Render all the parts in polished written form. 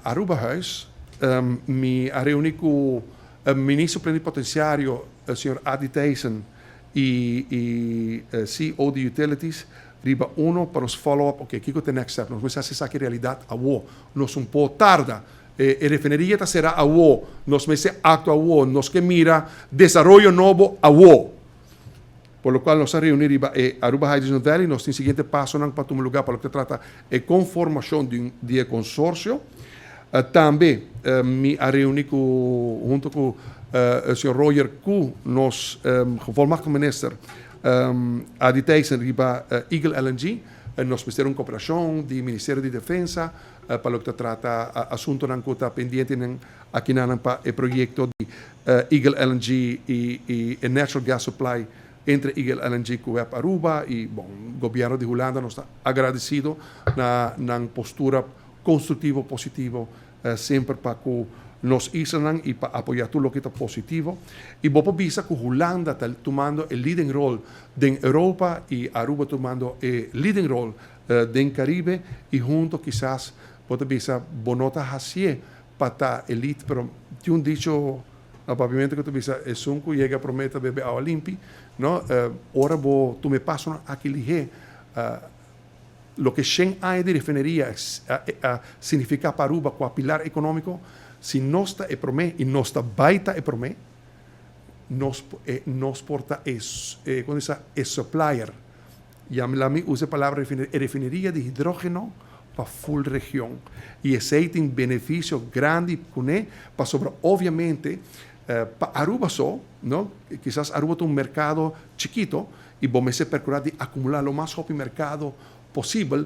Aruba Huis, mi reuni con il ministro plenipotenziario, il signor Adi Thijssen, e CEO di Utilities, riba uno per nos follow-up, ok, kiko the next step, nos vamos a hacer que realidad a wo, nos un po' tarda, refinería será a wo, nos meses acto a wo, nos que mira desarrollo nuevo a wo. Por lo cual nos reunimos Aruba Hydrogen Valley, nos siguiente paso para un lugar para lo que trata de conformación de consorcio. También me reuní junto con el señor Roger Kuh, nos gevolmachtigde minister, Adi Thijssen riba Eagle LNG, nos hicieron cooperación del Ministerio de Defensa para lo que trata asunto que está pendiente aquí en el proyecto de Eagle LNG y el Natural Gas Supply entre Eagle LNG y Aruba, y el gobierno de Holanda nos está agradecido na postura constructiva, positivo, siempre para que nos islan y para apoyar todo lo que está positivo. Y vos visa que Holanda está tomando el leading role en Europa y Aruba tomando el leading role en Caribe, y juntos quizás vos visa bonota así para elite, pero tiene un dicho probabilmente que tu visa es un que llega a prometer beber agua limpia, ¿no? Ahora tú me pasas aquí lige lo que Shen hay de refinería significa para Aruba como pilar económico. Si no está e promé y no está baita e promé, nos porta cuando dice es supplier. Y a mí usa la palabra refinería de hidrógeno para full región. Y ese tiene beneficio grande con él, para sobre obviamente para Aruba ¿no? Quizás Aruba tiene un mercado chiquito y vamos a procurar de acumular lo más rápido mercado posible,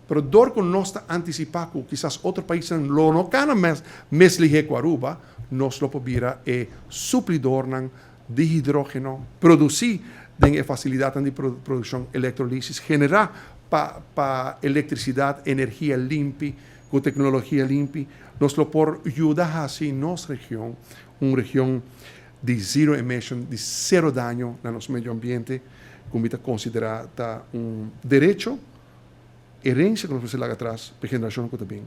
pero dor con no está anticipado, quizás otro país lo no gana más lige con Aruba, nos lo pudiera suplidor de hidrógeno, producir de facilidad de producción electrolisis, generar para electricidad, energía limpia, con tecnología limpia, nos lo por ayudar así nuestra región, una región de zero emission, de cero daño en nuestro medio ambiente, como está considerada un derecho, herencia que nos hace atrás, para generación que también.